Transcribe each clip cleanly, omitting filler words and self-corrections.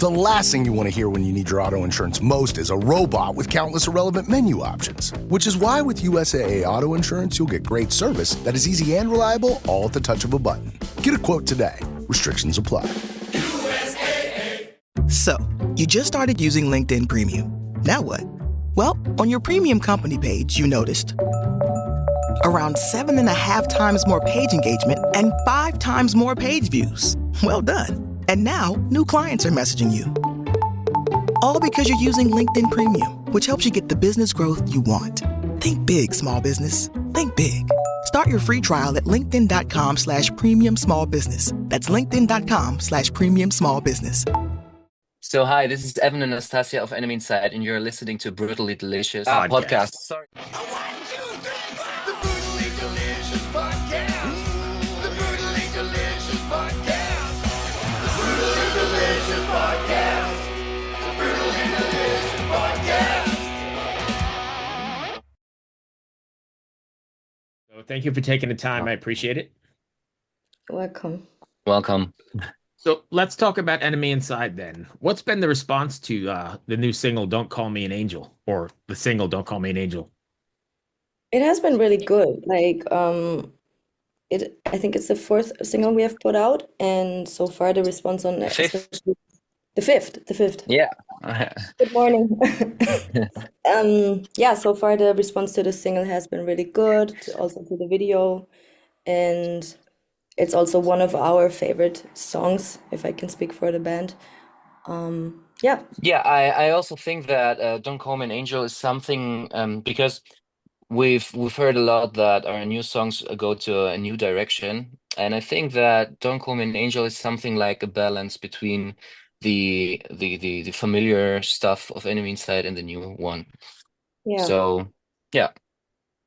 The last thing you want to hear when you need your auto insurance most is a robot with countless irrelevant menu options. Which is why with USAA Auto Insurance, you'll get great service that is easy and reliable, all at the touch of a button. Get a quote today. Restrictions apply. So, you just started using LinkedIn Premium. Now what? Well, on your premium company page, you noticed around 7.5 times more page engagement and 5 times more page views. Well done. And now, new clients are messaging you. All because you're using LinkedIn Premium, which helps you get the business growth you want. Think big, small business. Think big. Start your free trial at linkedin.com/premium small business. That's linkedin.com/premium small business. So hi, this is Evan and Nastassja of Enemy Inside, and you're listening to Brutally Delicious podcast. Sorry. The Brutally Delicious podcast. The Brutally Delicious podcast. The Brutally Delicious podcast. The Brutally Delicious podcast. So thank you for taking the time. I appreciate it. Welcome. Welcome. So let's talk about Enemy Inside then. What's been the response to the new single, Don't Call Me an Angel, or the single, Don't Call Me an Angel? It has been really good. I think it's the fourth single we have put out, and so far the response on Fifth? the fifth. Yeah. Good morning. Yeah, so far the response to the single has been really good, also to the video, and it's also one of our favorite songs, if I can speak for the band. Yeah. Yeah, I also think that Don't Call Me an Angel is something because we've heard a lot that our new songs go to a new direction, and I think that Don't Call Me an Angel is something like a balance between the familiar stuff of Enemy Inside and the new one. Yeah. So yeah,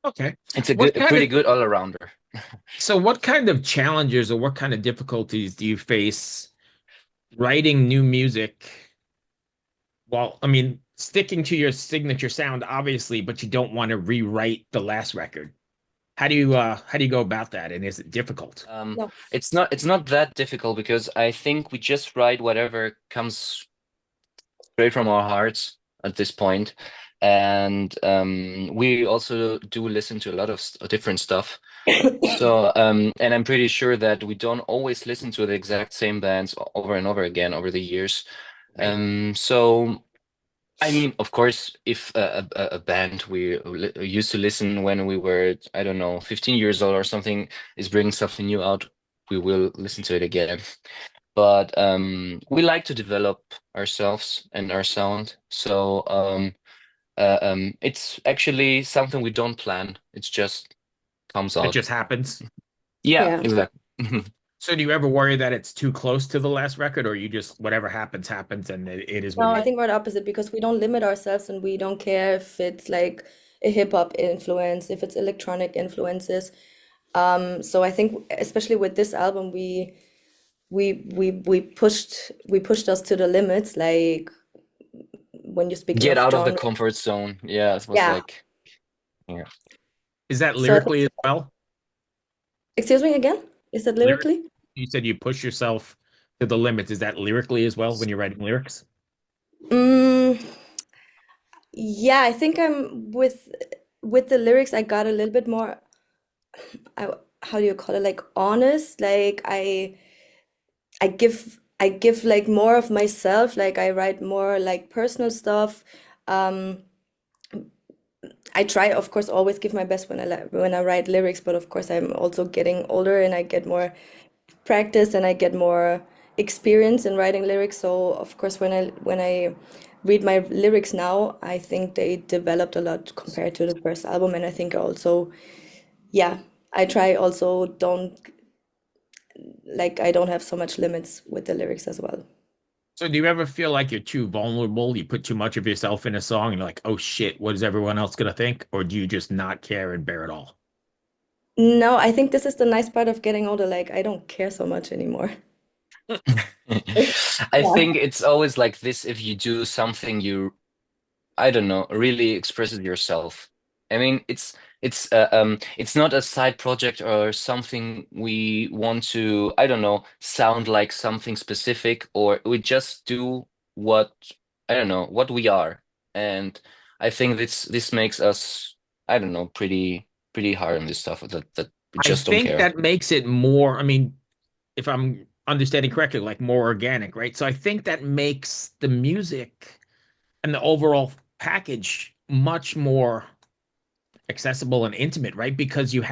Okay. it's a What good, kind pretty of- good all-arounder. So what kind of challenges or what kind of difficulties do you face writing new music? Well, I mean, sticking to your signature sound, obviously, but you don't want to rewrite the last record. How do you go about that? And is it difficult? No. It's not that difficult because I think we just write whatever comes straight from our hearts at this point. And we also do listen to a lot of different stuff. So and I'm pretty sure that we don't always listen to the exact same bands over and over again over the years. So I mean, of course, if a band we used to listen when we were, I don't know, 15 years old or something is bringing something new out, we will listen to it again. But we like to develop ourselves and our sound. So it's actually something we don't plan. It's just comes It out. just happens. Yeah, Yeah. exactly. So do you ever worry that it's too close to the last record, or you just whatever happens, happens, and it is No, what I it think we're the opposite because we don't limit ourselves and we don't care if it's like a hip hop influence, if it's electronic influences. So I think especially with this album, we pushed us to the limits. Like when you speak Get out of the genre. comfort zone. Yeah, it was Yeah. like, yeah. is that So- lyrically as well? Excuse me again? Is that lyrically? You said you push yourself to the limits. Is that lyrically as well when you're writing lyrics? Yeah, I think I'm with the lyrics. I got a little bit more. How do you call it? Like honest. Like I give like more of myself. Like I write more like personal stuff. I try, of course, always give my best when I write lyrics, but of course I'm also getting older and I get more practice and I get more experience in writing lyrics. So of course when I read my lyrics now, I think they developed a lot compared to the first album, and I think also, yeah, I try also I don't have so much limits with the lyrics as well. So do you ever feel like you're too vulnerable? You put too much of yourself in a song and you're like, oh shit, what is everyone else gonna think? Or do you just not care and bear it all? No, I think this is the nice part of getting older. Like I don't care so much anymore. I think it's always like this if you do something you, I don't know, really expresses yourself. I mean, it's not a side project or something we want to, I don't know, sound like something specific, or we just do what, I don't know, what we are. And I think this makes us, I don't know, pretty hard on this stuff that we I just don't think care. that makes it more, I mean, if I'm understanding correctly, like more organic, right? So I think that makes the music and the overall package much more accessible and intimate, right? Because you're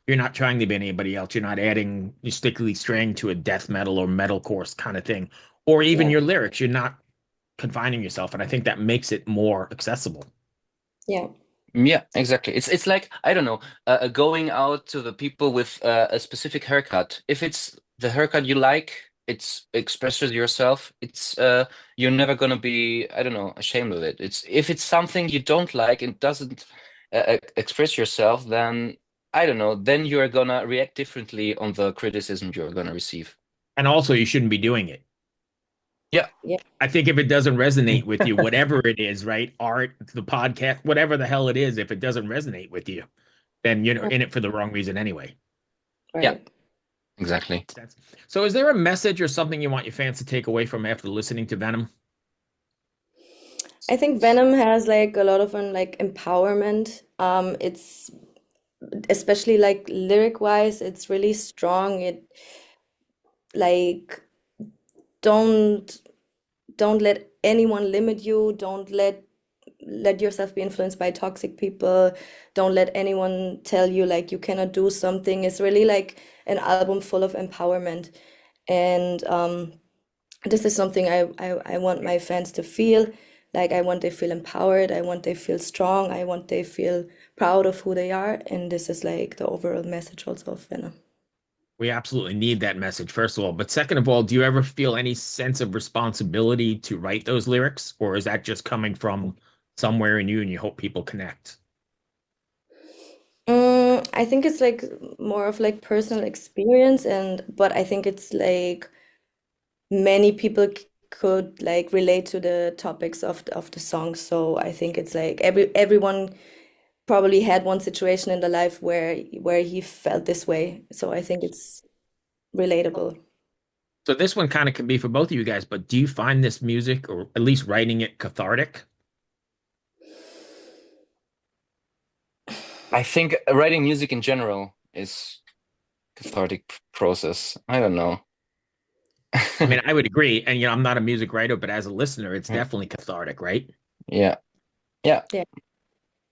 not trying to be anybody else. You're not adding, you're strictly straying to a death metal or metal course kind of thing. Or even Yeah, your lyrics, you're not confining yourself. And I think that makes it more accessible. yeah, Yeah, exactly. It's like, I don't know, going out to the people with a specific haircut. If it's the haircut you like, it's expresses yourself. It's you're never gonna be, I don't know, ashamed of it. It's if it's something you don't like and doesn't express yourself, then I don't know, then you're gonna react differently on the criticism you're gonna receive. And also, you shouldn't be doing it. Yeah. yeah, I think if it doesn't resonate with you, whatever it is, right? Art, the podcast, whatever the hell it is, if it doesn't resonate with you, then you're in it for the wrong reason anyway. Yeah, right. exactly. That's, so is there a message or something you want your fans to take away from after listening to Venom? I think Venom has like a lot of like empowerment. It's especially like lyric wise, it's really strong. It like don't don't let anyone limit you. Don't let yourself be influenced by toxic people. Don't let anyone tell you like you cannot do something. It's really like an album full of empowerment. And this is something I want my fans to feel. Like I want they feel empowered. I want they feel strong. I want they feel proud of who they are. And this is like the overall message also of Venom. We absolutely need that message, first of all. But second of all, do you ever feel any sense of responsibility to write those lyrics? Or is that just coming from somewhere in you and you hope people connect? I think it's like more of like personal experience, and but I think it's like many people could like relate to the topics of the song. So I think it's like everyone probably had one situation in their life where he felt this way. So I think it's relatable. So this one kind of can be for both of you guys, but do you find this music, or at least writing it, cathartic? I think writing music in general is cathartic process. I don't know. I mean, I would agree. And, I'm not a music writer, but as a listener, it's Yeah. definitely cathartic, right? Yeah. Yeah. Yeah.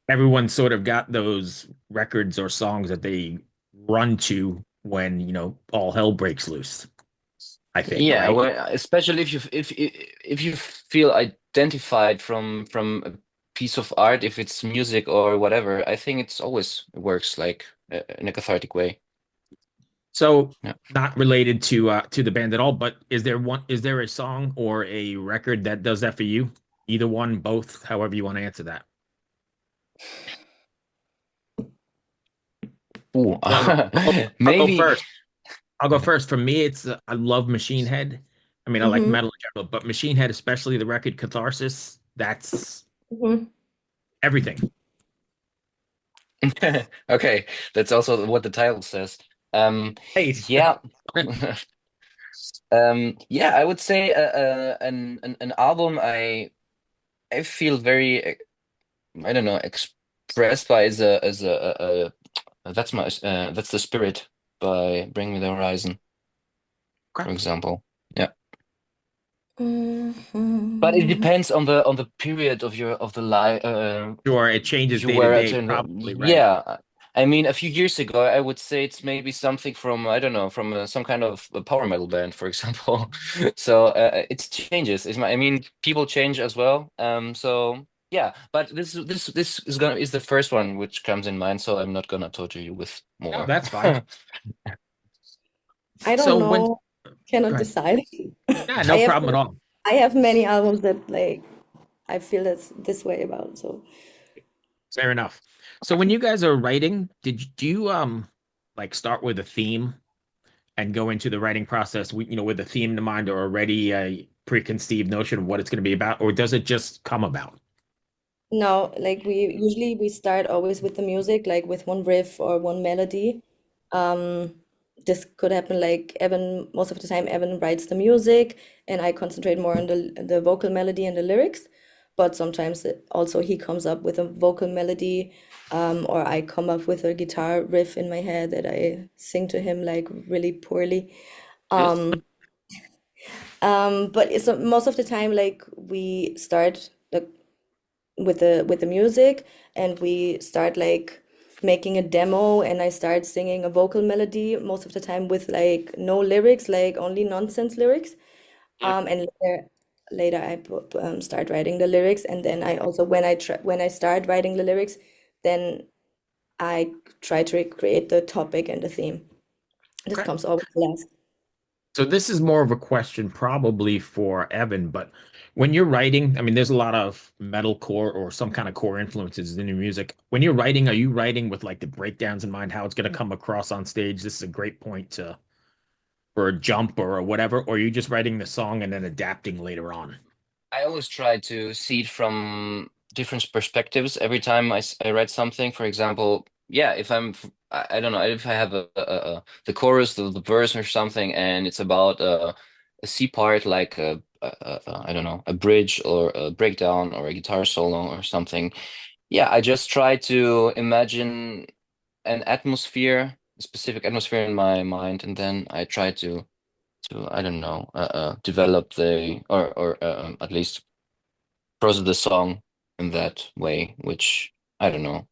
Everyone sort of got those records or songs that they run to when, all hell breaks loose, I think, Yeah, right? well, especially if you feel identified from a piece of art, if it's music or whatever, I think it's always works like in a cathartic way. So Yeah. not related to the band at all, but is there a song or a record that does that for you? Either one, both, however you want to answer that. Ooh. Well, I'll go Maybe. first. I'll go first. For me, it's I love Machine Head. I mean, I like Mm-hmm. metal in general, but Machine Head, especially the record Catharsis, that's Mm-hmm. everything. Okay, that's also what the title says. Hey, Yeah. Yeah, I would say an album I feel very I don't know expressed by that's my that's the Spirit by Bring Me the Horizon, for okay. example. Yeah, but it Mm-hmm. depends on the period of your of the life Sure, it changes you day to were day, attending. probably, right? Yeah, I mean, a few years ago, I would say it's maybe something from I don't know from some kind of a power metal band, for example. So it changes. I mean, people change as well. So yeah, but this is the first one which comes in mind. So I'm not gonna torture you with No, more. that's fine. I So don't when know, cannot Go ahead. decide. Yeah, I no have problem at all. I have many albums that like I feel that's this way about. So Fair enough. So when you guys are writing, do you like start with a theme and go into the writing process with a theme in mind or already a preconceived notion of what it's going to be about, or does it just come about? no, like we start always with the music, like with one riff or one melody. this could happen like Evan, most of the time Evan writes the music and I concentrate more on the vocal melody and the lyrics. But sometimes also he comes up with a vocal melody, or I come up with a guitar riff in my head that I sing to him like really poorly. But it's most of the time like we start with the music and we start like making a demo and I start singing a vocal melody most of the time with like no lyrics, like only nonsense lyrics. And later I start writing the lyrics, and then I also when I start writing the lyrics, then I try to recreate the topic and the theme. This Okay. comes always last. So this is more of a question probably for Evan, but when you're writing, I mean, there's a lot of metalcore or some kind of core influences in your music. When you're writing, are you writing with like the breakdowns in mind, how it's going to come across on stage? This is a great point to for a jump or whatever, or are you just writing the song and then adapting later on? I always try to see it from different perspectives every time I write something. For example, yeah, if I don't know, if I have the chorus, the verse or something, and it's about a C part, like I don't know, a bridge or a breakdown or a guitar solo or something. Yeah, I just try to imagine an atmosphere, a specific atmosphere in my mind, and then I try to I don't know, develop the or at least process the song in that way, which I don't know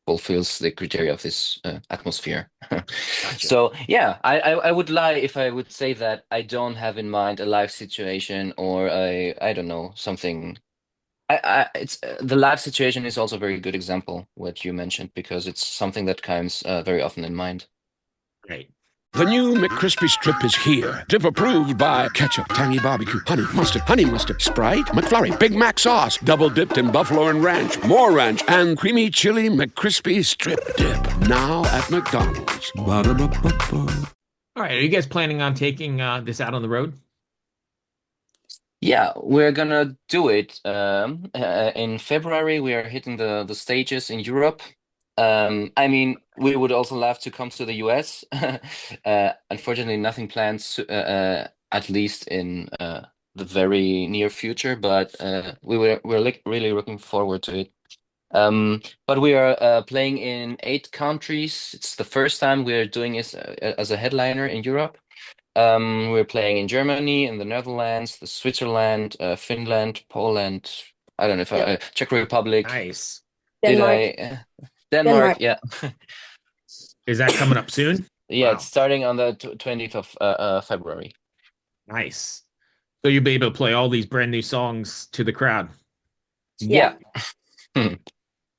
fulfills the criteria of this atmosphere. Gotcha. So yeah, I would lie if I would say that I don't have in mind a live situation or I don't know something. I it's the live situation is also a very good example what you mentioned because it's something that comes very often in mind. Great. The new McCrispy strip is here. Dip approved by ketchup, tangy barbecue, honey mustard, Sprite, McFlurry, Big Mac sauce, double dipped in buffalo and ranch, more ranch, and creamy chili McCrispy strip dip. Now at McDonald's. Ba-da-ba-ba-ba. All right. Are you guys planning on taking this out on the road? Yeah, we're gonna do it. In February, we are hitting the stages in Europe. I mean, we would also love to come to the US. Unfortunately, nothing planned, at least in the very near future, but we're like really looking forward to it. But we are playing in 8 countries. It's the first time we're doing this as a headliner in Europe. We're playing in Germany, in the Netherlands, the Switzerland, Finland, Poland. I don't know if Yeah. Czech Republic. Nice. Did Denmark. I? Denmark, Denmark. yeah. Is that coming up soon? Yeah, Wow. it's starting on the 20th of February. Nice. So you'll be able to play all these brand new songs to the crowd. Yeah.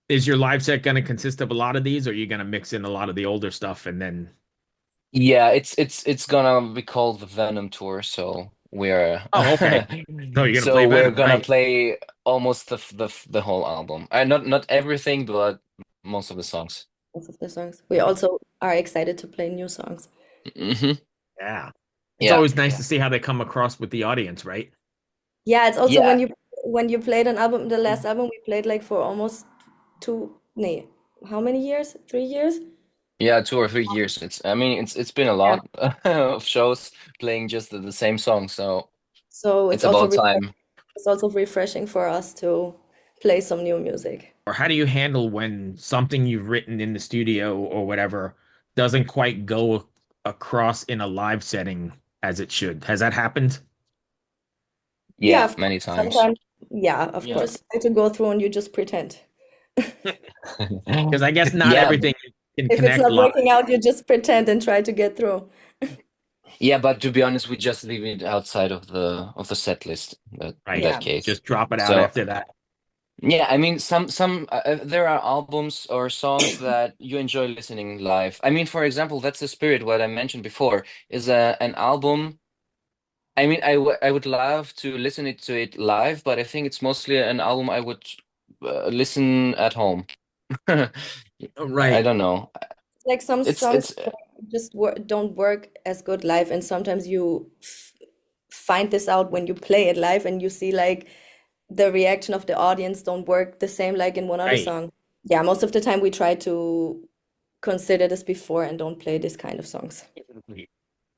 Is your live set going to consist of a lot of these, or are you going to mix in a lot of the older stuff and then? Yeah, it's gonna be called the Venom tour, so we're Oh, okay. No, you're going to play so we're Venom, gonna right? play almost the whole album. Not everything, but most of the songs. Most of the songs. We also are excited to play new songs. Hmm. Yeah. It's Yeah. always nice to see how they come across with the audience, right? Yeah, it's also Yeah. when you played an album, the last album we played like for almost nee, how many years? 3 years? Yeah, 2 or 3 years. I mean, it's been a Yeah. lot of shows playing just the same song, so So it's about time. it's also refreshing for us to play some new music. Or how do you handle when something you've written in the studio or whatever doesn't quite go across in a live setting as it should? Has that happened? Yeah, Yeah, of many course. times. Sometimes, yeah, of Yeah. course. You try to go through and you just pretend. Because I guess not Yeah, everything can If it's connect not live, working out, you just pretend and try to get through. yeah, but to be honest, we just leave it outside of the set list in right? that Yeah. case. Just drop it out So after that. yeah, I mean, there are albums or songs that you enjoy listening live. I mean, for example, that's the spirit. What I mentioned before is an album. I mean, I would love to listen to it live, but I think it's mostly an album I would listen at home. Oh, I right. don't know. Like some songs It's just don't work as good live, and sometimes you find this out when you play it live and you see like the reaction of the audience don't work the same like in one other Right. song. Yeah, most of the time we try to consider this before and don't play this kind of songs.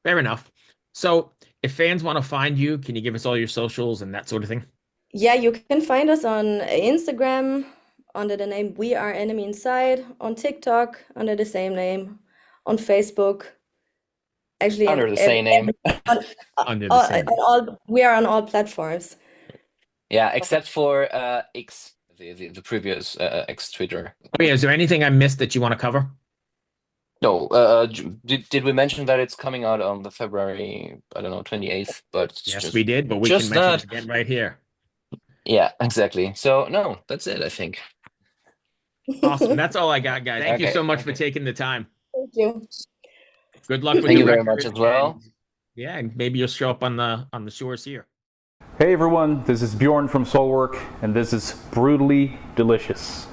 Fair enough. So if fans want to find you, can you give us all your socials and that sort of thing? Yeah, you can find us on Instagram under the name We Are Enemy Inside, on TikTok under the same name, on Facebook. Actually, Under the same name. Under the same. We are on all platforms. Yeah, except for X, the previous X Twitter. Oh, yeah, is there anything I missed that you want to cover? No, did we mention that it's coming out on the February, I don't know, 28th? But it's Yes, just, we did, but we just can mention that. it again right here. Yeah, exactly. So no, that's it, I think. Awesome. That's all I got, guys. Thank you Okay. so much for taking the time. Thank you. Good luck with Thank the you very record, much as well. and, yeah, and maybe you'll show up on the shores here. Hey everyone, this is Bjorn from Soulwork, and this is Brutally Delicious.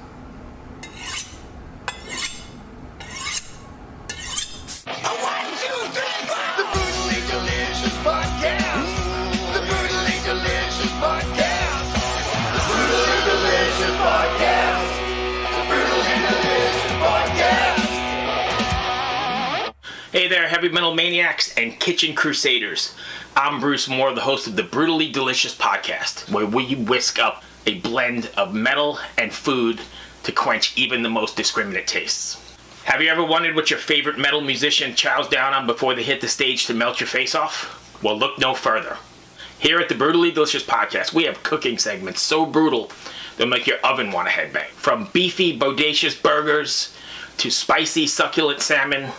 Hey there, heavy metal maniacs and kitchen crusaders. I'm Bruce Moore, the host of the Brutally Delicious podcast, where we whisk up a blend of metal and food to quench even the most discriminate tastes. Have you ever wondered what your favorite metal musician chows down on before they hit the stage to melt your face off? Well, look no further. Here at the Brutally Delicious podcast, we have cooking segments so brutal they'll make your oven want to headbang. From beefy, bodacious burgers to spicy, succulent salmon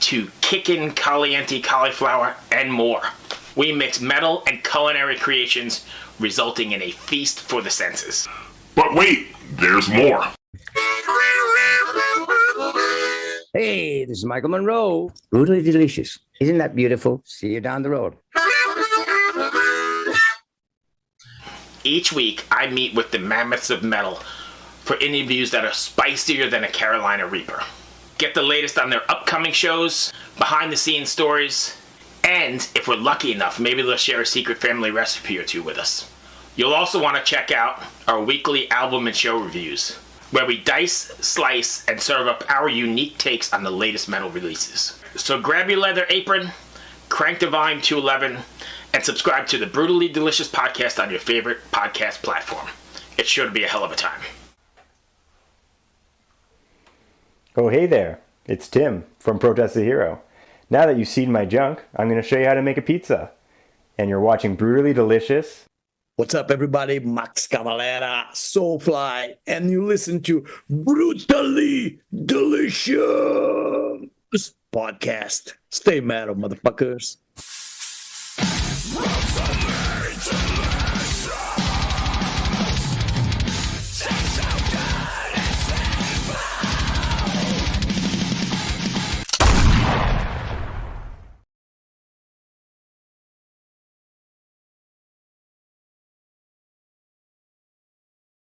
to kickin' caliente cauliflower and more. We mix metal and culinary creations, resulting in a feast for the senses. But wait, there's more. Hey, this is Michael Monroe. Brutally delicious. Isn't that beautiful? See you down the road. Each week, I meet with the mammoths of metal for interviews that are spicier than a Carolina Reaper. Get the latest on their upcoming shows, behind-the-scenes stories, and if we're lucky enough, maybe they'll share a secret family recipe or two with us. You'll also want to check out our weekly album and show reviews, where we dice, slice, and serve up our unique takes on the latest metal releases. So grab your leather apron, crank the volume to 11, and subscribe to the Brutally Delicious podcast on your favorite podcast platform. It's sure to be a hell of a time. Oh, hey there. It's Tim from Protest the Hero. Now that you've seen my junk, I'm going to show you how to make a pizza. And you're watching Brutally Delicious. What's up, everybody? Max Cavalera, Soulfly, and you listen to Brutally Delicious podcast. Stay metal, motherfuckers.